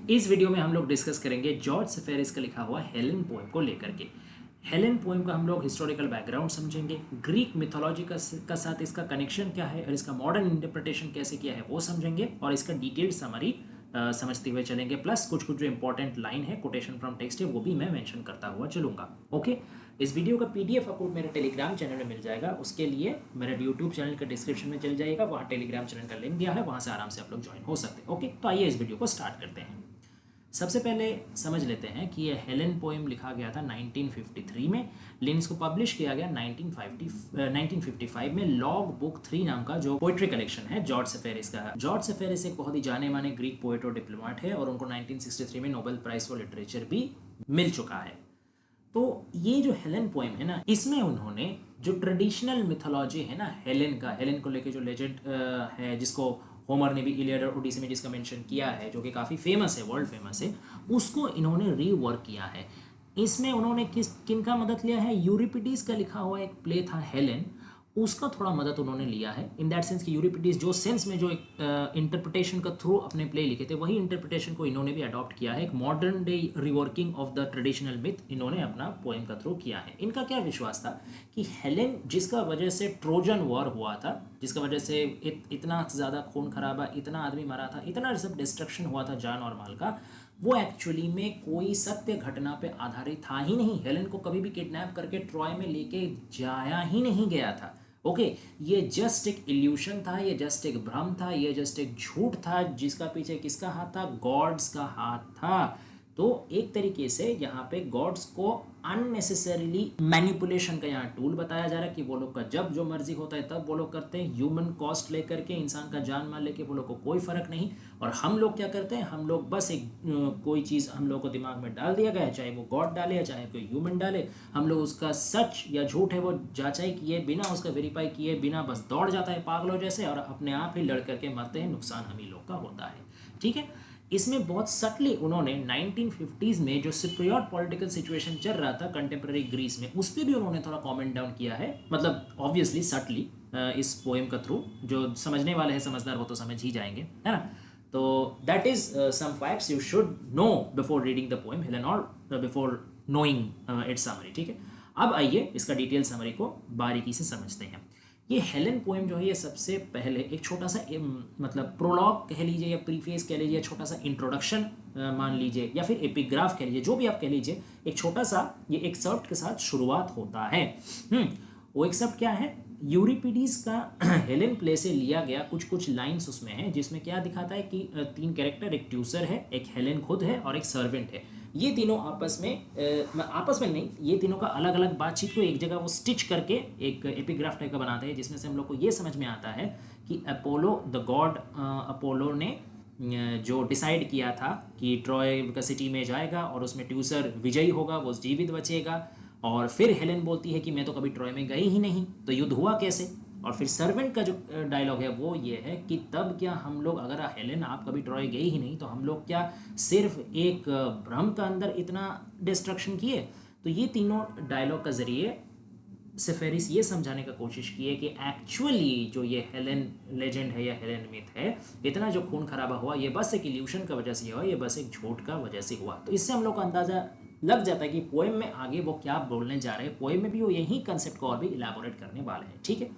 इस वीडियो में हम लोग डिस्कस करेंगे जॉर्ज सेफेरिस का लिखा हुआ हेलेन पोएम को लेकर के। हेलेन पोएम का हम लोग हिस्टोरिकल बैकग्राउंड समझेंगे, ग्रीक मिथोलॉजी का साथ इसका कनेक्शन क्या है और इसका मॉडर्न इंटरप्रिटेशन कैसे किया है वो समझेंगे और इसका डिटेल्ड समरी समझते हुए चलेंगे। प्लस कुछ कुछ जो इंपॉर्टेंट लाइन है, कोटेशन फ्रॉम टेक्स्ट है, वो भी मैं मेंशन करता हुआ चलूंगा। ओके, इस वीडियो का पीडीएफ आपको मेरे टेलीग्राम चैनल में मिल जाएगा। उसके लिए मेरे यूट्यूब चैनल का डिस्क्रिप्शन में चल जाएगा, वहाँ टेलीग्राम चैनल का लिंक दिया है, वहाँ से आराम से आप लोग ज्वाइन हो सकते हैं। ओके, तो आइए इस वीडियो को स्टार्ट करते हैं। सबसे पहले समझ लेते हैं कि यह हेलेन पोएम लिखा गया था 1953 में, लेकिन इसको पब्लिश किया गया 1955 में लॉग बुक 3 नाम का जो पोइट्री कलेक्शन है जॉर्ज सेफेरिस का। जॉर्ज सेफेरिस एक बहुत ही जाने माने ग्रीक पोएट और डिप्लोमेट है और उनको 1963 में नोबेल प्राइज फॉर लिटरेचर भी मिल चुका है। तो ये जो हेलेन पोएम है ना, इसमें उन्होंने जो ट्रेडिशनल मिथोलॉजी है ना हेलेन को लेके जो लेजेंड है, जिसको होमर ने भी इलियड और ओडिसी में जिसका मेंशन किया है, जो कि काफ़ी फेमस है, वर्ल्ड फेमस है, उसको इन्होंने रीवर्क किया है। इसमें उन्होंने किनका मदद लिया है? यूरिपिडीज का लिखा हुआ एक प्ले था हेलेन, उसका थोड़ा मदद उन्होंने लिया है इन दैट सेंस कि यूरिपिडीज जो सेंस में जो एक इंटरप्रिटेशन का थ्रू अपने प्ले लिखे थे, वही इंटरप्रिटेशन को इन्होंने भी अडॉप्ट किया है। एक modern day reworking of the traditional myth इन्होंने अपना पोएम का थ्रू किया है। इनका क्या विश्वास था कि हेलेन, जिसका वजह से ट्रोजन वॉर हुआ था, जिसका वजह से इतना ज़्यादा खून खराबा, इतना आदमी मरा था, इतना सब डिस्ट्रक्शन हुआ था जान और माल का, वो एक्चुअली में कोई सत्य घटना पे आधारित था ही नहीं। हेलेन को कभी भी किडनैप करके ट्रॉय में लेके जाया ही नहीं गया था। ओके, ये जस्ट एक इल्यूशन था, ये जस्ट एक भ्रम था, ये जस्ट एक झूठ था, जिसका पीछे किसका हाथ था? गॉड्स का हाथ था। तो एक तरीके से यहाँ पे गॉड्स को अननेसेसरीली मैनिपुलेशन का यहाँ टूल बताया जा रहा है कि वो लोग का जब जो मर्जी होता है तब वो लोग करते हैं, ह्यूमन कॉस्ट लेकर के, इंसान का जान माल लेके वो लोग को कोई फर्क नहीं। और हम लोग क्या करते हैं? हम लोग बस एक कोई चीज़ हम लोग को दिमाग में डाल दिया गया है, चाहे वो गॉड डाले या चाहे कोई ह्यूमन डाले, हम लोग उसका सच या झूठ है वो जांचाई किए बिना, उसका वेरीफाई किए बिना बस दौड़ जाता है पागलों जैसे, और अपने आप ही लड़ करके मरते हैं। नुकसान हम ही लोग का होता है। ठीक है, इसमें बहुत सटली उन्होंने 1950s में जो सिप्रियट पॉलिटिकल सिचुएशन चल रहा था कंटेम्प्रेरी ग्रीस में, उस पर भी उन्होंने थोड़ा कमेंट डाउन किया है, मतलब ऑब्वियसली सटली इस पोएम का थ्रू। जो समझने वाले हैं, समझदार, वो तो समझ ही जाएंगे, है ना। तो that is some facts you should know before reading the poem Helen और बिफोर नोइंग इट्स समरी। ठीक है, अब आइए इसका डिटेल समरी को बारीकी से समझते हैं। ये हेलेन पोएम जो है, ये सबसे पहले एक छोटा सा मतलब प्रोलॉग कह लीजिए या प्रीफेस कह लीजिए, छोटा सा इंट्रोडक्शन मान लीजिए, या फिर एपिग्राफ कह लीजिए, जो भी आप कह लीजिए, एक छोटा सा ये एक्सर्प्ट के साथ शुरुआत होता है। वो एक्सर्प्ट क्या है? यूरिपिडीज का हेलेन प्ले से लिया गया कुछ कुछ लाइंस उसमें है, जिसमें क्या दिखाता है कि 3 कैरेक्टर, एक ट्यूसर है, एक हेलेन खुद है और एक सर्वेंट है। ये तीनों आपस में नहीं, ये तीनों का अलग अलग बातचीत को एक जगह वो स्टिच करके एक एपिग्राफ टाइप का बनाते हैं, जिसमें से हम लोग को ये समझ में आता है कि अपोलो द गॉड, अपोलो ने जो डिसाइड किया था कि ट्रॉय का सिटी में जाएगा और उसमें ट्यूसर विजयी होगा, वो जीवित बचेगा। और फिर हेलेन बोलती है कि मैं तो कभी ट्रॉय में गई ही नहीं, तो युद्ध हुआ कैसे? और फिर सर्वेंट का जो डायलॉग है वो ये है कि तब क्या हम लोग, अगर हेलेन आप कभी ट्रॉय गई ही नहीं, तो हम लोग क्या सिर्फ एक भ्रम का अंदर इतना डिस्ट्रक्शन किए? तो ये तीनों डायलॉग का जरिए सेफेरिस ये समझाने का कोशिश की है कि एक्चुअली जो ये हेलेन लेजेंड है या हेलेन मिथ है, इतना जो खून खराबा हुआ, ये बस एक इल्यूशन का वजह से हुआ, ये बस एक झूठ का वजह से हुआ। तो इससे हम लोग को अंदाजा लग जाता है कि पोएम में आगे वो क्या बोलने जा रहे हैं। पोएम में भी वो यही कंसेप्ट को और भी इलाबोरेट करने वाले हैं। ठीक है,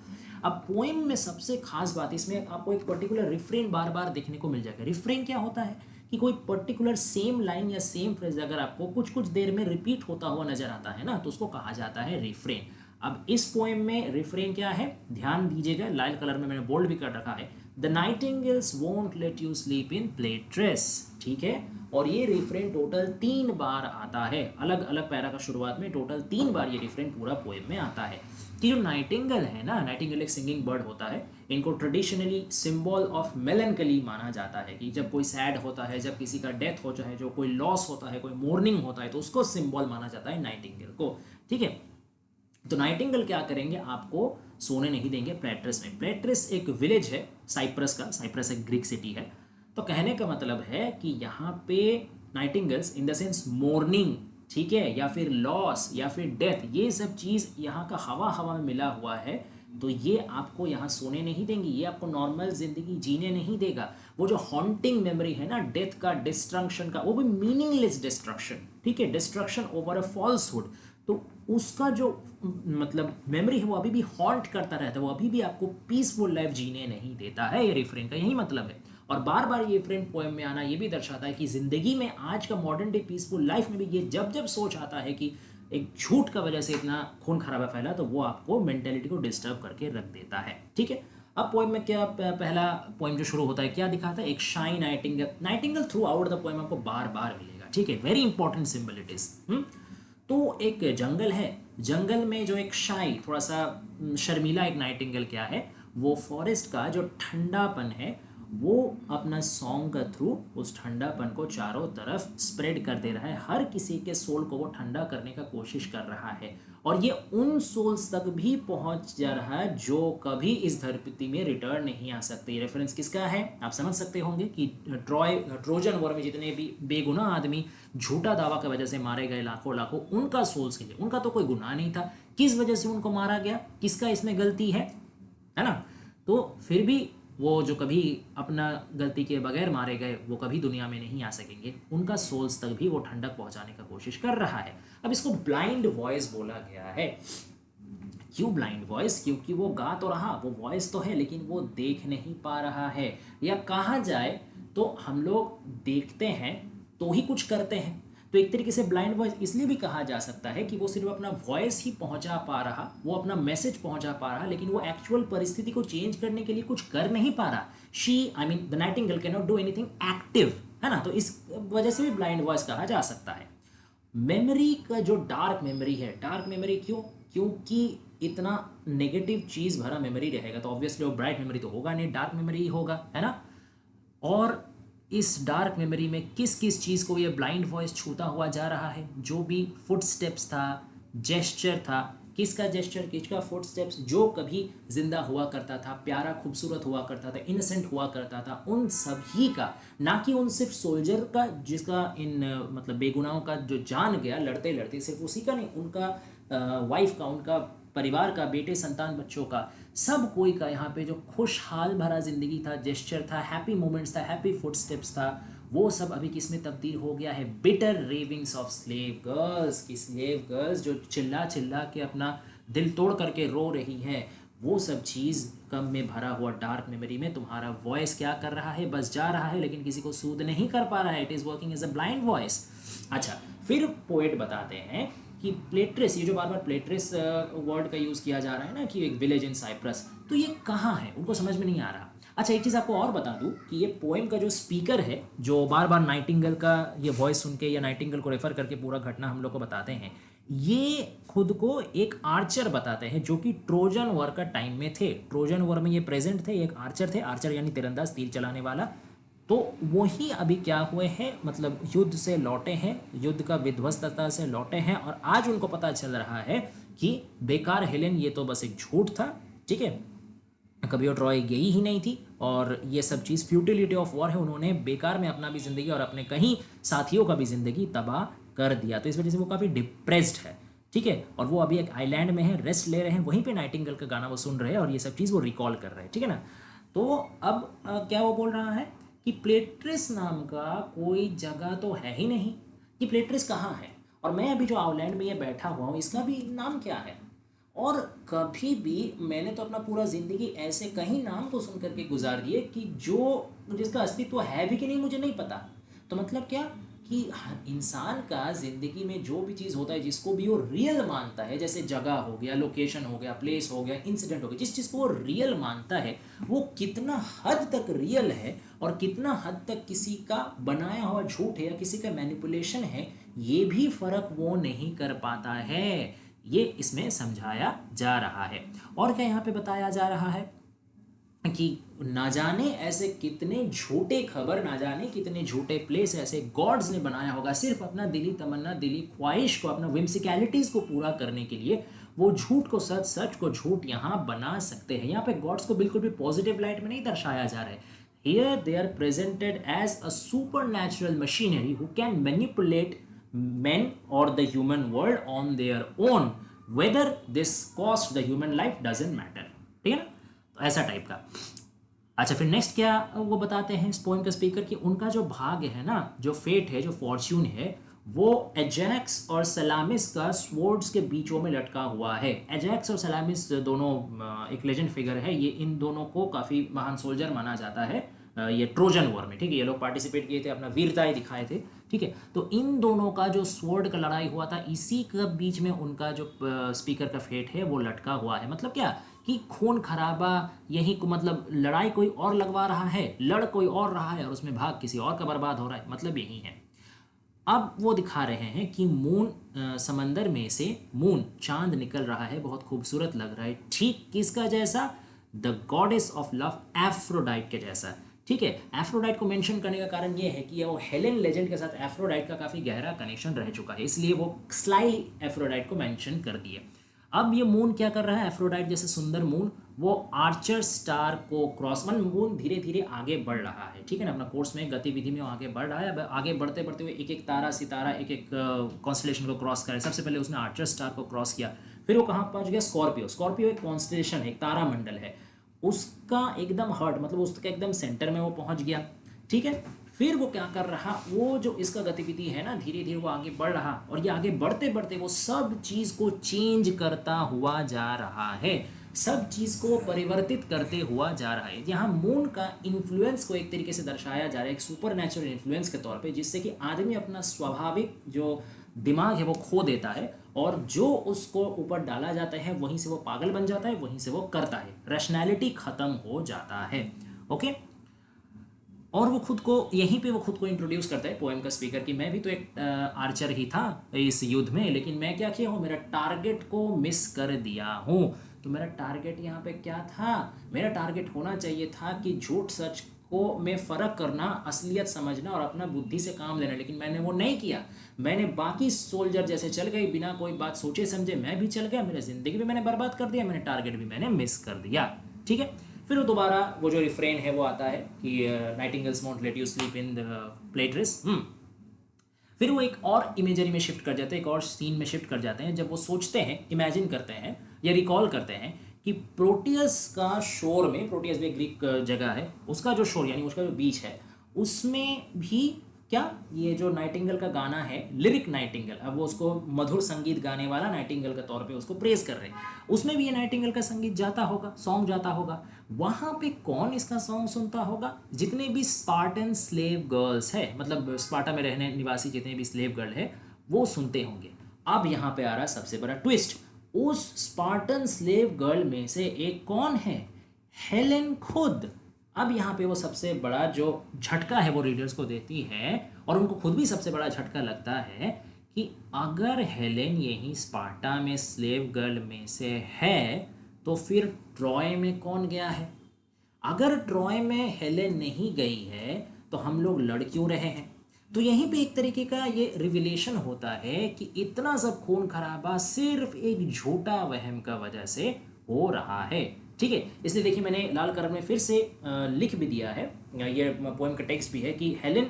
अब पोएम में सबसे खास बात, इसमें आपको एक पर्टिकुलर रिफ्रेन बार बार देखने को मिल जाएगा। रिफ्रेन क्या होता है कि कोई पर्टिकुलर सेम लाइन या सेम फ्रेज अगर आपको कुछ कुछ देर में रिपीट होता हुआ नजर आता है ना, तो उसको कहा जाता है रिफ्रेन। अब इस पोएम में रिफ्रेन क्या है, ध्यान दीजिएगा, लाल कलर में मैंने बोल्ड भी कर रखा है, the nightingales won't let you sleep in Platres. ठीक है, और ये रिफ्रेन टोटल 3 बार आता है, अलग अलग पैरा का शुरुआत में टोटल 3 बार ये रिफ्रेन पूरा पोएम में आता है। कि जो नाइटिंगेल है ना, नाइटिंगेल एक सिंगिंग बर्ड होता है, इनको ट्रेडिशनली सिंबल ऑफ मेलनकली माना जाता है कि जब कोई सैड होता है, जब किसी का डेथ हो, चाहे जो कोई लॉस होता है, कोई मोर्निंग होता है, तो उसको सिंबल माना जाता है नाइटिंगेल को। ठीक है, तो नाइटिंगेल क्या करेंगे, आपको सोने नहीं देंगे प्लेट्रस में। प्लेट्रस एक विलेज है साइप्रस का, साइप्रस एक ग्रीक सिटी है। तो कहने का मतलब है कि यहाँ पे nightingales in the sense morning, ठीक है, या फिर लॉस या फिर डेथ, ये सब चीज़ यहाँ का हवा हवा में मिला हुआ है, तो ये आपको यहाँ सोने नहीं देंगी, ये आपको नॉर्मल जिंदगी जीने नहीं देगा। वो जो हॉन्टिंग मेमोरी है ना, डेथ का, डिस्ट्रक्शन का, वो भी मीनिंगलेस डिस्ट्रक्शन, ठीक है, डिस्ट्रक्शन ओवर अ फॉल्सहुड, तो उसका जो मतलब मेमोरी है वो अभी भी हॉन्ट करता रहता है, वो अभी भी आपको पीसफुल लाइफ जीने नहीं देता है। ये रिफ्रेन का यही मतलब है। और बार बार ये रिफ्रेन पोएम में आना ये भी दर्शाता है कि जिंदगी में आज का मॉडर्न डे पीसफुल लाइफ में भी ये जब जब सोच आता है कि एक झूठ का वजह से इतना खून खराबा फैला, तो वो आपको मेंटेलिटी को डिस्टर्ब करके रख देता है, ठीक है। अब पोएम में क्या पहला पोएम जो शुरू होता है क्या दिखाता है, एक शाई Nightingale. Nightingale through out the poem आपको बार बार मिलेगा, ठीक है, very important symbol it is. तो एक जंगल है, जंगल में जो एक शाई थोड़ा सा शर्मीला एक नाइटिंगेल क्या है, वो फॉरेस्ट का जो ठंडापन है वो अपना सॉन्ग का थ्रू उस ठंडापन को चारों तरफ स्प्रेड कर दे रहा है, हर किसी के सोल को वो ठंडा करने का कोशिश कर रहा है, और ये उन सोल्स तक भी पहुंच जा रहा है जो कभी इस धरती में रिटर्न नहीं आ सकते। रेफरेंस किसका है आप समझ सकते होंगे कि ट्रोजन वॉर में जितने भी बेगुनाह आदमी झूठा दावा की वजह से मारे गए लाखों लाखों, उनका सोल्स के लिए, उनका तो कोई गुनाह नहीं था, किस वजह से उनको मारा गया, किसका इसमें गलती है ना। तो फिर भी वो जो कभी अपना गलती के बगैर मारे गए वो कभी दुनिया में नहीं आ सकेंगे, उनका सोल्स तक भी वो ठंडक पहुंचाने का कोशिश कर रहा है। अब इसको ब्लाइंड वॉइस बोला गया है। क्यों ब्लाइंड वॉइस, क्योंकि वो गा तो रहा, वो वॉइस तो है, लेकिन वो देख नहीं पा रहा है, या कहा जाए तो हम लोग देखते हैं तो ही कुछ करते हैं। तो एक तरीके से ब्लाइंड वॉइस इसलिए भी कहा जा सकता है कि वो सिर्फ अपना वॉइस ही पहुंचा पा रहा, वो अपना मैसेज पहुंचा पा रहा, लेकिन वो एक्चुअल परिस्थिति को चेंज करने के लिए कुछ कर नहीं पा रहा। She I mean the Nightingale can not do anything active, है ना, तो इस वजह से भी ब्लाइंड वॉइस कहा जा सकता है। मेमोरी का जो डार्क मेमोरी है, डार्क मेमोरी क्यों, क्योंकि इतना नेगेटिव चीज़ भरा मेमोरी रहेगा तो ऑब्वियसली वो ब्राइट मेमोरी तो होगा नहीं, डार्क मेमोरी ही होगा, है ना। और इस डार्क मेमोरी में किस किस चीज़ को ये ब्लाइंड वॉइस छूता हुआ जा रहा है, जो भी फुट स्टेप्स था, जेस्चर था, किसका जेस्चर, किसका फुट स्टेप्स, जो कभी जिंदा हुआ करता था, प्यारा खूबसूरत हुआ करता था, इनोसेंट हुआ करता था, उन सभी का, ना कि उन सिर्फ सोल्जर का जिसका इन मतलब बेगुनाहों का जो जान गया लड़ते लड़ते, सिर्फ उसी का नहीं, उनका वाइफ का, उनका परिवार का, बेटे संतान बच्चों का, सब कोई का यहाँ पे जो खुशहाल भरा जिंदगी था, जेस्चर था, हैप्पी मोमेंट्स था, हैप्पी फुटस्टेप्स था, वो सब अभी किस में तब्दील हो गया है, बिटर रेविंग्स ऑफ स्लेव गर्ल्स की, स्लेव गर्ल्स जो चिल्ला चिल्ला के अपना दिल तोड़ करके रो रही है, वो सब चीज़ कम में भरा हुआ डार्क मेमोरी में तुम्हारा वॉइस क्या कर रहा है, बस जा रहा है लेकिन किसी को सूद नहीं कर पा रहा है, it is working as a blind voice. अच्छा, फिर पोएट बताते हैं कि प्लेट्रिस, ये जो बार बार प्लेट्रिस वर्ड का यूज़ किया जा रहा है ना, कि एक विलेज इन साइप्रस, तो ये कहाँ है उनको समझ में नहीं आ रहा। अच्छा, एक चीज़ आपको और बता दूं कि ये पोएम का जो स्पीकर है, जो बार बार नाइटिंगेल का ये वॉइस सुन के या नाइटिंगेल को रेफर करके पूरा घटना हम लोग को बताते हैं, ये खुद को एक आर्चर बताते हैं जो कि ट्रोजन वॉर का टाइम में थे, ट्रोजन वॉर में ये प्रेजेंट थे, एक आर्चर थे, आर्चर यानी तीरंदाज, तीर चलाने वाला। तो वही अभी क्या हुए हैं, मतलब युद्ध से लौटे हैं, युद्ध का विध्वस्तता से लौटे हैं, और आज उनको पता चल रहा है कि बेकार हेलेन ये तो बस एक झूठ था, ठीक है, कभी वो ट्रॉय गई ही नहीं थी, और ये सब चीज़ फ्यूटिलिटी ऑफ वॉर है, उन्होंने बेकार में अपना भी ज़िंदगी और अपने कहीं साथियों का भी ज़िंदगी तबाह कर दिया। तो इस वजह से वो काफ़ी डिप्रेस्ड है, ठीक है, और वो अभी एक आइलैंड में है, रेस्ट ले रहे हैं, वहीं पे नाइटिंगेल का गाना वो सुन रहे हैं और ये सब चीज़ वो रिकॉल कर रहे हैं, ठीक है ना। तो अब क्या वो बोल रहा है कि प्लेट्रिस नाम का कोई जगह तो है ही नहीं, कि प्लेट्रिस कहाँ है, और मैं अभी जो आइलैंड में ये बैठा हुआ हूँ इसका भी नाम क्या है, और कभी भी मैंने तो अपना पूरा ज़िंदगी ऐसे कहीं नाम को सुन करके गुजार दिए कि जो जिसका अस्तित्व है भी कि नहीं मुझे नहीं पता। तो मतलब क्या कि इंसान का ज़िंदगी में जो भी चीज़ होता है जिसको भी वो रियल मानता है, जैसे जगह हो गया, लोकेशन हो गया, प्लेस हो गया, इंसिडेंट हो गया, जिस चीज़ को वो रियल मानता है वो कितना हद तक रियल है और कितना हद तक किसी का बनाया हुआ झूठ है या किसी का मैनिपुलेशन है, ये भी फ़र्क वो नहीं कर पाता है, ये इसमें समझाया जा रहा है। और क्या यहाँ पे बताया जा रहा है कि ना जाने ऐसे कितने झूठे खबर, ना जाने कितने झूठे प्लेस ऐसे गॉड्स ने बनाया होगा सिर्फ अपना दिली तमन्ना, दिली ख्वाहिश को, अपना विम्सिकैलिटीज़ को पूरा करने के लिए, वो झूठ को सच, सच को झूठ यहाँ बना सकते हैं। यहाँ पे गॉड्स को बिल्कुल भी पॉजिटिव लाइट में नहीं दर्शाया जा रहा है। Here they are presented as a supernatural machinery who can manipulate men or the human world on their own, whether this cost the human life doesn't matter, ठीक है ना, तो ऐसा टाइप का। अच्छा, फिर नेक्स्ट क्या वो बताते हैं इस पोएम का स्पीकर कि उनका जो भाग्य है ना, जो फेट है, जो फॉर्च्यून है, वो एजैक्स और सलामिस का स्वॉर्ड्स के बीचों में लटका हुआ है। एजैक्स और सलामिस दोनों एक लेजेंड फिगर है, ये इन दोनों को काफ़ी महान सोल्जर माना जाता है ये ट्रोजन वॉर में, ठीक है, ये लोग पार्टिसिपेट किए थे, अपना वीरताएं दिखाए थे, ठीक है। तो इन दोनों का जो स्वॉर्ड का लड़ाई हुआ था, इसी के बीच में उनका जो स्पीकर का फेट है वो लटका हुआ है। मतलब क्या कि खून खराबा यही को, मतलब लड़ाई कोई और लगवा रहा है, लड़ कोई और रहा है और उसमें भाग किसी और का बर्बाद हो रहा है, मतलब यही है। अब वो दिखा रहे हैं कि मून समंदर में से मून चांद निकल रहा है, बहुत खूबसूरत लग रहा है, ठीक किसका जैसा, the goddess of love Aphrodite के जैसा, ठीक है। एफ्रोडाइट को मेंशन करने का कारण ये है कि वो हेलेन लेजेंड के साथ एफ्रोडाइट का काफ़ी गहरा कनेक्शन रह चुका है, इसलिए वो स्लाई एफ्रोडाइट को मेंशन कर दिए। अब ये मून क्या कर रहा है, एफ्रोडाइट जैसे सुंदर मून, वो आर्चर स्टार को क्रॉस, मन मून धीरे धीरे आगे बढ़ रहा है, ठीक है ना, अपना कोर्स में गतिविधि में वो आगे बढ़ रहा है। अब आगे बढ़ते बढ़ते हुए एक एक तारा सितारा एक एक कॉन्स्टलेशन को क्रॉस करे। सबसे पहले उसने आर्चर स्टार को क्रॉस किया, फिर वो कहाँ पहुंच गया, स्कॉर्पियो। स्कॉर्पियो एक कॉन्स्टलेशन है, एक तारा मंडल है, उसका एकदम हार्ट, मतलब उसका एकदम सेंटर में वो पहुंच गया, ठीक है। फिर वो क्या कर रहा, वो जो इसका गतिविधि है ना, धीरे धीरे वो आगे बढ़ रहा, और ये आगे बढ़ते बढ़ते वो सब चीज़ को चेंज करता हुआ जा रहा है, सब चीज़ को परिवर्तित करते हुआ जा रहा है। यहाँ मून का इन्फ्लुएंस को एक तरीके से दर्शाया जा रहा है, एक सुपर नेचुरल इन्फ्लुएंस के तौर पे, जिससे कि आदमी अपना स्वाभाविक जो दिमाग है वो खो देता है, और जो उसको ऊपर डाला जाता है वहीं से वो पागल बन जाता है, वहीं से वो करता है, रैशनैलिटी खत्म हो जाता है। ओके, और वो खुद को यहीं पे वो खुद को इंट्रोड्यूस करता है पोएम का स्पीकर कि मैं भी तो एक आर्चर ही था इस युद्ध में, लेकिन मैं क्या किया हूँ, मेरा टारगेट को मिस कर दिया हूँ। तो मेरा टारगेट यहाँ पे क्या था, मेरा टारगेट होना चाहिए था कि झूठ सच को में फ़र्क करना, असलियत समझना और अपना बुद्धि से काम लेना, लेकिन मैंने वो नहीं किया। मैंने बाकी सोल्जर जैसे चल गई, बिना कोई बात सोचे समझे मैं भी चल गया, मेरी ज़िंदगी भी मैंने बर्बाद कर दिया, मैंने टारगेट भी मैंने मिस कर दिया, ठीक है। फिर वो दोबारा वो जो रिफ्रेन है वो आता है कि nightingales won't let you sleep in the Platres. फिर वो एक और इमेजरी में शिफ्ट कर जाते हैं, एक और सीन में शिफ्ट कर जाते हैं, जब वो सोचते हैं, इमेजिन करते हैं या रिकॉल करते हैं कि प्रोटियस का शोर में, प्रोटियस भी एक ग्रीक जगह है, उसका जो शोर यानी उसका जो बीच है, उसमें भी क्या ये जो नाइटिंगेल का गाना है, लिरिक नाइटिंगेल, अब वो उसको मधुर संगीत गाने वाला नाइटिंगेल के तौर पे उसको प्रेज कर रहे हैं, उसमें भी ये नाइटिंगेल का संगीत जाता होगा, सॉन्ग जाता होगा। वहाँ पे कौन इसका सॉन्ग सुनता होगा, जितने भी स्पार्टन स्लेव गर्ल्स है, मतलब स्पार्टा में रहने निवासी जितने भी स्लेव गर्ल है, वो सुनते होंगे। अब यहाँ पे आ रहा सबसे बड़ा ट्विस्ट, उस स्पार्टन स्लेव गर्ल में से एक कौन है, हेलेन खुद। अब यहाँ पे वो सबसे बड़ा जो झटका है वो रीडर्स को देती है, और उनको खुद भी सबसे बड़ा झटका लगता है कि अगर हेलेन यही स्पार्टा में स्लेव गर्ल में से है, तो फिर ट्रॉय में कौन गया है। अगर ट्रॉय में हेलेन नहीं गई है तो हम लोग लड़ क्यों रहे हैं। तो यहीं पे एक तरीके का ये रिविलेशन होता है कि इतना सब खून खराबा सिर्फ एक झूठा वहम का वजह से हो रहा है, ठीक है। इसलिए देखिए मैंने लाल कलर में फिर से लिख भी दिया है, ये पोएम का टेक्स्ट भी है कि हेलेन,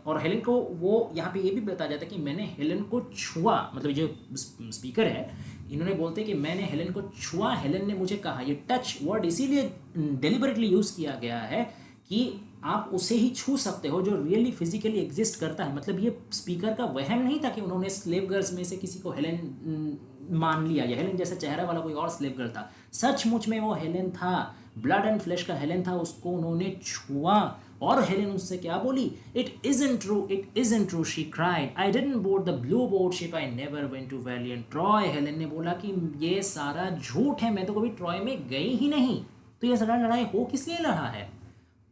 और हेलेन को वो यहाँ पे ये भी बताया जाता है कि मैंने हेलेन को छुआ, मतलब जो स्पीकर है इन्होंने बोलते हैं कि मैंने हेलेन को छुआ, हेलेन ने मुझे कहा, ये टच वर्ड इसीलिए डेलिबरेटली यूज़ किया गया है कि आप उसे ही छू सकते हो जो रियली फिजिकली एग्जिस्ट करता है। मतलब ये स्पीकर का वहम नहीं था कि उन्होंने स्लेव गर्ल्स में से किसी को हेलेन मान लिया, या हेलेन जैसा चेहरा वाला कोई और स्लेव गर्ल था, सचमुच में वो हेलेन था, ब्लड एंड फ्लैश का हेलेन था, उसको उन्होंने छुआ। और हेलेन उससे क्या बोली, it isn't true, it isn't true, she cried, I didn't board the blue board ship, I never went to valiant Troy. Helen ने बोला कि ये सारा झूठ है, मैं तो कभी ट्रॉय में गई ही नहीं, तो ये सारा लड़ाई हो किस लिए लड़ा है।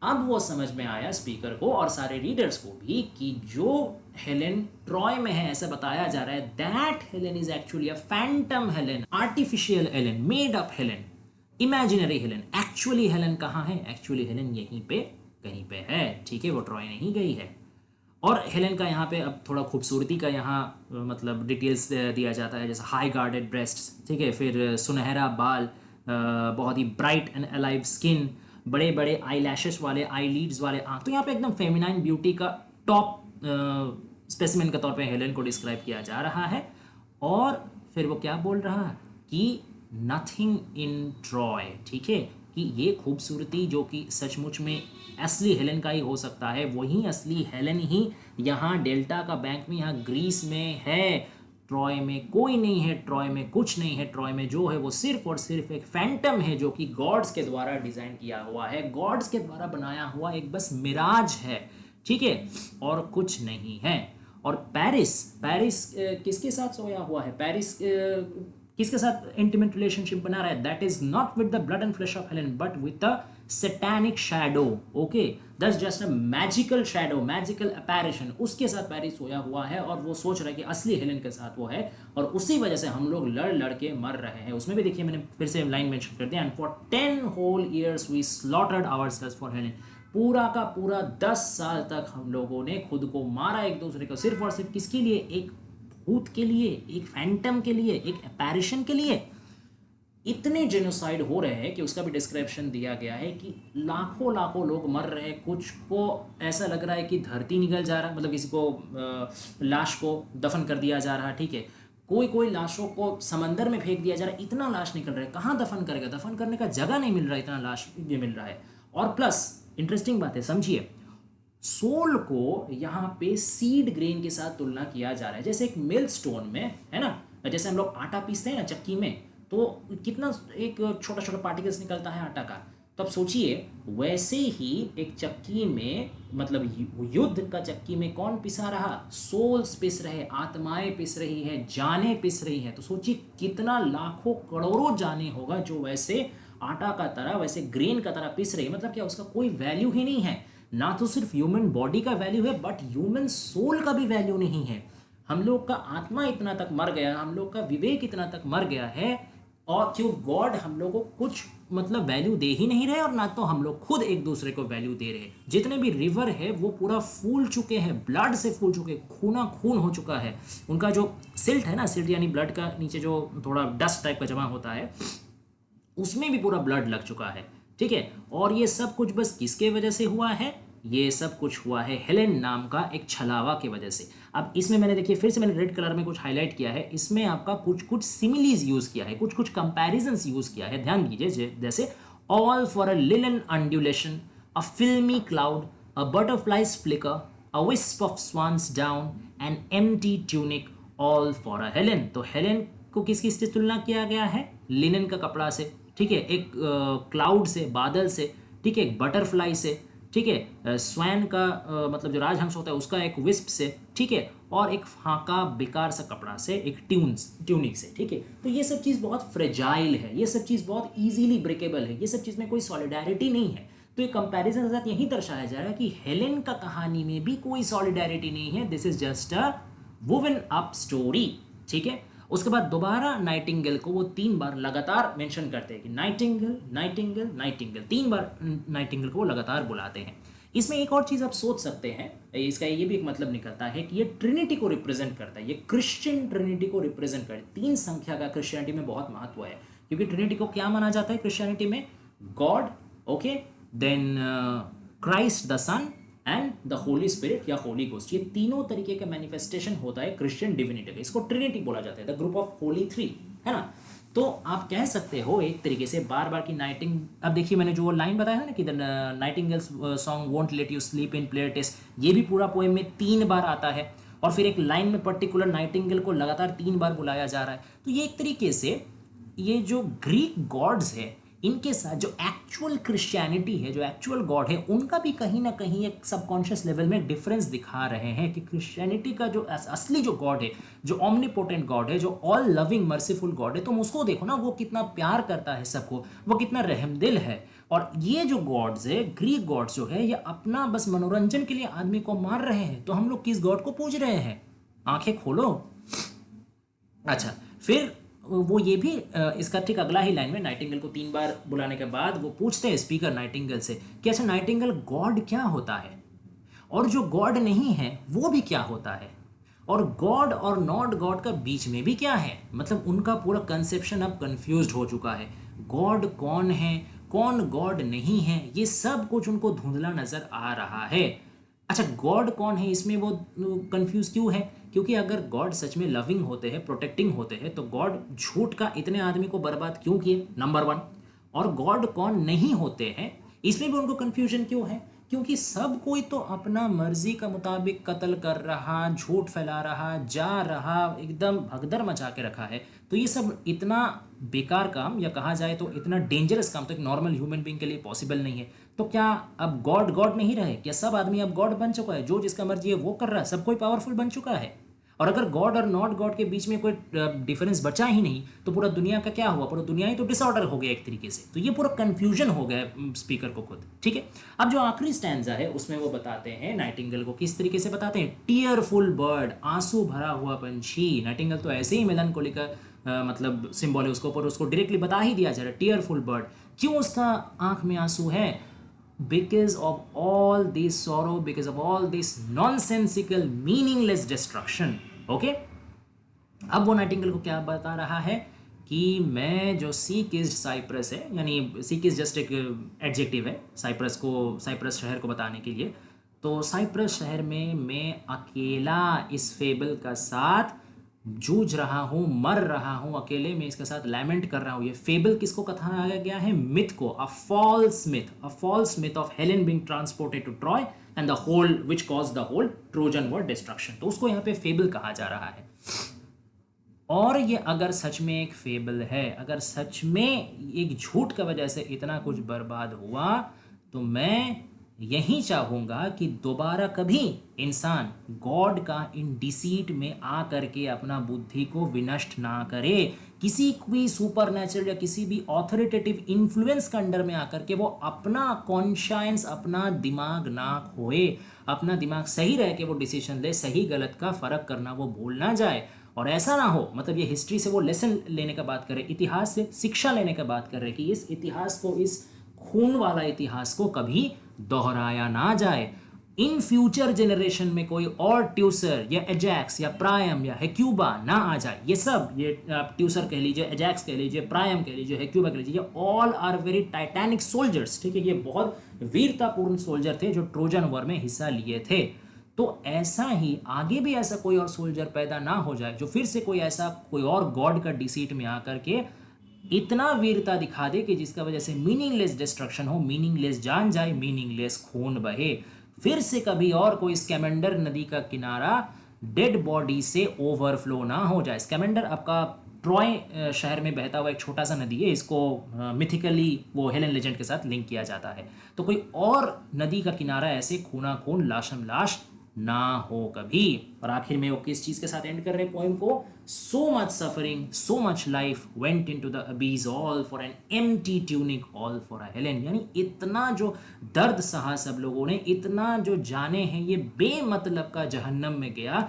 अब वो समझ में आया स्पीकर को और सारे रीडर्स को भी कि जो हेलेन ट्रॉय में है ऐसा बताया जा रहा है, that Helen is actually a Phantom Helen, artificial Helen, made up Helen, imaginary Helen. Actually Helen कहाँ है, एक्चुअली हेलेन यहीं पे कहीं पे है, ठीक है, वो ट्रॉय नहीं गई है। और हेलेन का यहाँ पे अब थोड़ा खूबसूरती का यहाँ मतलब डिटेल्स दिया जाता है, जैसे हाई गार्डेड ब्रेस्ट, ठीक है, फिर सुनहरा बाल, बहुत ही ब्राइट एंड अलाइव स्किन, बड़े बड़े आई लैशेस वाले, आई लीड्स वाले आँख। तो यहाँ पे एकदम फेमिनाइन ब्यूटी का टॉप स्पेसिमेन के तौर पे हेलेन को डिस्क्राइब किया जा रहा है। और फिर वो क्या बोल रहा है कि नथिंग इन ट्रॉय, ठीक है, कि ये खूबसूरती जो कि सचमुच में असली हेलेन का ही हो सकता है, वही असली हेलेन ही यहाँ डेल्टा का बैंक में, यहाँ ग्रीस में है। ट्रॉय में कोई नहीं है, ट्रॉय में कुछ नहीं है, ट्रॉय में जो है वो सिर्फ और सिर्फ एक फैंटम है जो कि गॉड्स के द्वारा डिज़ाइन किया हुआ है, गॉड्स के द्वारा बनाया हुआ एक बस मिराज है, ठीक है, और कुछ नहीं है। और पेरिस, पेरिस किसके साथ सोया हुआ है, पेरिस किसके साथ इंटीमेट रिलेशनशिप बना रहा है, that is not with the blood and flesh of Helen but with the satanic shadow, okay, that's just a magical shadow, magical apparition, उसके साथ पेरिस सोया हुआ है और वो सोच रहा है कि असली हेलेन के साथ वो है, और उसी वजह से हम लोग लड़ लड़ के मर रहे हैं। उसमें भी देखिए मैंने फिर से लाइन मेंशन कर दिया, and for 10 whole years we slaughtered ourselves for Helen, पूरा का पूरा 10 साल तक हम लोगों ने खुद को मारा एक दूसरे को, सिर्फ और सिर्फ किसके लिए, एक भूत के लिए, एक फैंटम के लिए, एक अपैरिशन के लिए। इतने जेनोसाइड हो रहे हैं कि उसका भी डिस्क्रिप्शन दिया गया है कि लाखों लाखों लोग मर रहे हैं, कुछ को ऐसा लग रहा है कि धरती निकल जा रहा है, मतलब किसी को लाश को दफन कर दिया जा रहा है, ठीक है, कोई कोई लाशों को समंदर में फेंक दिया जा रहा है, इतना लाश निकल रहा है, कहाँ दफन करेगा, दफन करने का जगह नहीं मिल रहा है, इतना लाश ये मिल रहा है। और प्लस इंटरेस्टिंग बात है, समझिए, सोल को यहाँ पे सीड ग्रेन के साथ तुलना किया जा रहा है, जैसे एक मिल स्टोन में है ना, जैसे हम लोग आटा पीसते हैं ना चक्की में, तो कितना एक छोटा छोटा पार्टिकल्स निकलता है आटा का, तो अब सोचिए वैसे ही एक चक्की में, मतलब युद्ध का चक्की में कौन पिसा रहा, सोल्स पिस रहे, आत्माएं पिस रही है, जानें पिस रही है, तो सोचिए कितना लाखों करोड़ों जाने होगा जो वैसे आटा का तरह, वैसे ग्रेन का तरह पिस रही है, मतलब क्या उसका कोई वैल्यू ही नहीं है, ना तो सिर्फ ह्यूमन बॉडी का वैल्यू है बट ह्यूमन सोल का भी वैल्यू नहीं है। हम लोग का आत्मा इतना तक मर गया, हम लोग का विवेक इतना तक मर गया है, और क्यों गॉड हम लोगों को कुछ मतलब वैल्यू दे ही नहीं रहे, और ना तो हम लोग खुद एक दूसरे को वैल्यू दे रहे। जितने भी रिवर है वो पूरा फूल चुके हैं, ब्लड से फूल चुके, खूना खून हो चुका है, उनका जो सिल्ट है ना, सिल्ट यानी ब्लड का नीचे जो थोड़ा डस्ट टाइप का जमा होता है, उसमें भी पूरा ब्लड लग चुका है, ठीक है। और ये सब कुछ बस किसके वजह से हुआ है, ये सब कुछ हुआ है हेलेन नाम का एक छलावा की वजह से। अब इसमें मैंने देखिए फिर से मैंने रेड कलर में कुछ हाईलाइट किया है, इसमें आपका कुछ कुछ सिमिलीज यूज किया है, कुछ कुछ कंपैरिजंस यूज किया है, ध्यान दीजिए, जैसे all for a linen undulation, a filmy cloud, a butterfly's flicker, a wisp of swan's down, an empty tunic, all for a Helen. तो हेलेन को किस किस से तुलना किया गया है, लिनन का कपड़ा से, ठीक है, एक क्लाउड से, बादल से, ठीक है, एक बटरफ्लाई से, ठीक है, स्वैन का मतलब जो राजहंस होता है उसका एक विस्प से, ठीक है, और एक फाका बेकार सा कपड़ा से, एक ट्यूनिक से, ठीक है। तो ये सब चीज़ बहुत फ्रेजाइल है, ये सब चीज़ बहुत इजीली ब्रेकेबल है, ये सब चीज़ में कोई सॉलिडारिटी नहीं है। तो ये कंपैरिजन के साथ यही दर्शाया जा रहा है कि हेलेन का कहानी में भी कोई सॉलिडारिटी नहीं है, this is just a woven up story, ठीक है। उसके बाद दोबारा नाइटिंगेल को वो 3 बार लगातार मेंशन करते हैं कि नाइटिंगेल नाइटिंगेल नाइटिंगेल, 3 बार नाइटिंगेल को वो लगातार बुलाते हैं। इसमें एक और चीज़ आप सोच सकते हैं, इसका ये भी एक मतलब निकलता है कि ये ट्रिनिटी को रिप्रेजेंट करता है, ये क्रिश्चियन ट्रिनिटी को रिप्रेजेंट करता है। 3 संख्या का क्रिश्चियनिटी में बहुत महत्व है, क्योंकि ट्रिनिटी को क्या माना जाता है क्रिश्चियनिटी में, God, okay, then Christ the son and the holy spirit या होली गोस्ट, ये तीनों तरीके का मैनिफेस्टेशन होता है क्रिश्चियन डिविनिटी का, इसको ट्रिनिटी बोला जाता है, द ग्रुप ऑफ होली 3, है ना। तो आप कह सकते हो एक तरीके से बार बार की नाइटिंग, अब देखिए मैंने जो लाइन बताया ना कि the nightingale's song won't let you sleep in Platres, ये भी पूरा पोएम में 3 बार आता है, और फिर एक लाइन में पर्टिकुलर नाइटिंगेल को लगातार 3 बार बुलाया जा रहा है। तो ये एक तरीके से ये जो ग्रीक गॉड्स है इनके साथ जो एक्चुअल क्रिश्चियनिटी है, जो एक्चुअल गॉड है, उनका भी कहीं ना कहीं एक सबकॉन्शियस लेवल में डिफरेंस दिखा रहे हैं कि क्रिश्चियनिटी का जो असली जो गॉड है, जो ऑमनीपोटेंट गॉड है, जो ऑल लविंग मर्सीफुल गॉड है, तुम उसको देखो ना, वो कितना प्यार करता है सबको, वो कितना रहमदिल है। और ये जो गॉड्स है, ग्रीक गॉड्स जो है, ये अपना बस मनोरंजन के लिए आदमी को मार रहे हैं, तो हम लोग किस गॉड को पूज रहे हैं, आंखें खोलो। अच्छा, फिर वो ये भी इसका ठीक अगला ही लाइन में नाइटिंगेल को 3 बार बुलाने के बाद वो पूछते हैं स्पीकर नाइटिंगेल से कि अच्छा नाइटिंगेल गॉड क्या होता है, और जो गॉड नहीं है वो भी क्या होता है, और गॉड और नॉट गॉड का बीच में भी क्या है, मतलब उनका पूरा कंसेप्शन अब कंफ्यूज्ड हो चुका है, गॉड कौन है, कौन गॉड नहीं है, ये सब कुछ उनको धुंधला नजर आ रहा है। अच्छा, गॉड कौन है इसमें वो कंफ्यूज क्यों है? क्योंकि अगर गॉड सच में लविंग होते हैं, प्रोटेक्टिंग होते हैं, तो गॉड झूठ का इतने आदमी को बर्बाद क्यों किए, नंबर वन। और गॉड कौन नहीं होते हैं इसमें भी उनको कंफ्यूजन क्यों है? क्योंकि सब कोई तो अपना मर्जी का मुताबिक कत्ल कर रहा, झूठ फैला रहा, जा रहा, एकदम भगदड़ मचा के रखा है। तो ये सब इतना बेकार काम, या कहा जाए तो इतना डेंजरस काम, तो एक नॉर्मल ह्यूमन बीइंग के लिए पॉसिबल नहीं है। तो क्या अब गॉड गॉड नहीं रहे? क्या सब आदमी अब गॉड बन चुका है? जो जिसका मर्जी है वो कर रहा है, सब कोई पावरफुल बन चुका है? और अगर गॉड और नॉट गॉड के बीच में कोई डिफरेंस बचा ही नहीं, तो पूरा दुनिया का क्या हुआ? पूरा दुनिया ही तो डिसऑर्डर हो गया एक तरीके से। तो ये पूरा कंफ्यूजन हो गया स्पीकर को खुद। ठीक है, अब जो आखिरी स्टैंजा है उसमें वो बताते हैं नाइटिंगेल को किस तरीके से बताते हैं, टीयरफुल बर्ड, आंसू भरा हुआ पंछी। नाइटिंगेल तो ऐसे ही मेलनकोली का मतलब सिंबल है उसको, पर उसको डायरेक्टली बता ही दिया जा रहा है, टीयरफुल बर्ड। क्यों उसका आंख में आंसू है? because of all this sorrow, because of all this nonsensical meaningless destruction. Okay, अब वो नाइटिंगेल को क्या बता रहा है कि मैं जो सी किस्ड साइप्रस है, यानी सी किस्ड जस्ट एक एडजेक्टिव है साइप्रस को, साइप्रस शहर को बताने के लिए। तो साइप्रस शहर में मैं अकेला इस फेबल का साथ जूझ रहा हूँ, मर रहा हूँ, अकेले में इसके साथ लैमेंट कर रहा हूँ। ये फेबल किसको कथाया गया है? मिथ को, a false myth of Helen being transported to Troy and the whole which cause the whole Trojan war destruction. तो उसको यहाँ पे फेबल कहा जा रहा है। और ये अगर सच में एक फेबल है, अगर सच में एक झूठ की वजह से इतना कुछ बर्बाद हुआ, तो मैं यही चाहूँगा कि दोबारा कभी इंसान गॉड का इन डिसीट में आ करके अपना बुद्धि को विनष्ट ना करे। किसी भी सुपर नेचुरल या किसी भी ऑथोरिटेटिव इन्फ्लुएंस के अंडर में आकर के वो अपना कॉन्शियंस, अपना दिमाग ना खोए, अपना दिमाग सही रह के वो डिसीजन ले, सही गलत का फ़र्क करना वो भूल ना जाए। और ऐसा ना हो, मतलब ये हिस्ट्री से वो लेसन लेने का बात करे, इतिहास से शिक्षा लेने का बात कर रहे कि इस इतिहास को, इस खून वाला इतिहास को कभी दोहराया ना जाए। इन फ्यूचर जनरेशन में कोई और ट्यूसर या एजैक्स या प्रायम या हेक्यूबा ना आ जाए। ये सब, ये आप ट्यूसर कह लीजिए, एजैक्स कह लीजिए, प्रायम कह लीजिए, हेक्यूबा कह लीजिए, ये all are very titanic soldiers. ठीक है, ये बहुत वीरतापूर्ण सोल्जर थे जो ट्रोजन वॉर में हिस्सा लिए थे। तो ऐसा ही आगे भी ऐसा कोई और सोल्जर पैदा ना हो जाए जो फिर से कोई और गॉड का डिसीट में आकर के इतना वीरता दिखा दे कि जिसका वजह से मीनिंगलेस डिस्ट्रक्शन हो, मीनिंगलेस जान जाए, मीनिंगलेस खून बहे। फिर से कभी और कोई स्कैमेंडर नदी का किनारा डेड बॉडी से ओवरफ्लो ना हो जाए। स्कैमेंडर आपका ट्रॉय शहर में बहता हुआ एक छोटा सा नदी है, इसको मिथिकली वो हेलेन लेजेंड के साथ लिंक किया जाता है। तो कोई और नदी का किनारा ऐसे खूना खून, लाशम लाश ना हो कभी। और आखिर में वो किस चीज के साथ एंड कर रहे पोएम को? So much suffering, so much life went into the abyss, all for an empty tunic, all for a Helen. यानी इतना जो दर्द सहा सब लोगों ने, इतना जो जाने हैं, ये बेमतलब का जहन्नम में गया,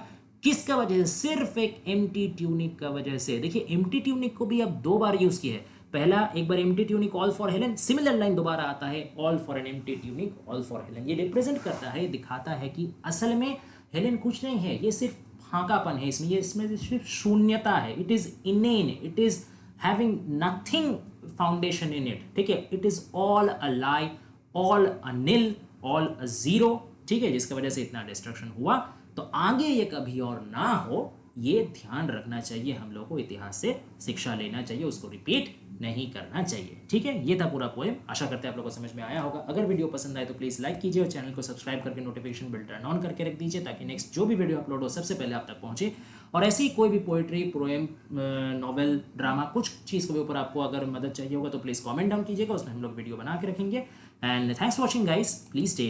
किसका वजह से? सिर्फ एक एम्प्टी ट्यूनिक का वजह से। देखिए, एम्प्टी ट्यूनिक को भी अब दो बार यूज किया है। पहला एक बार empty tunic all for Helen, similar line दोबारा आता है, all for an empty tunic all for Helen. ये रिप्रेजेंट करता है, दिखाता है कि असल में हेलेन कुछ नहीं है, ये सिर्फ फांकापन है इसमें, ये इसमें सिर्फ शून्यता है। It is इनेन, it is having nothing foundation in it. ठीक है, it is all a lie, all a nil, all a zero. ठीक है, जिसकी वजह से इतना डिस्ट्रक्शन हुआ। तो आगे ये कभी और ना हो, ये ध्यान रखना चाहिए हम लोगों को, इतिहास से शिक्षा लेना चाहिए, उसको रिपीट नहीं करना चाहिए। ठीक है, ये था पूरा पोएम। आशा करते हैं आप लोगों को समझ में आया होगा। अगर वीडियो पसंद आए तो प्लीज़ लाइक कीजिए और चैनल को सब्सक्राइब करके नोटिफिकेशन बेल टर्न ऑन करके रख दीजिए, ताकि नेक्स्ट जो भी वीडियो अपलोड हो सबसे पहले आप तक पहुंचे। और ऐसे ही कोई भी पोएट्री, पोएम, नॉवेल, ड्रामा, कुछ चीज़ के ऊपर आपको अगर मदद चाहिए होगा तो प्लीज़ कॉमेंट डाउन कीजिएगा, उसमें हम लोग वीडियो बना के रखेंगे। And thanks for watching guys, please stay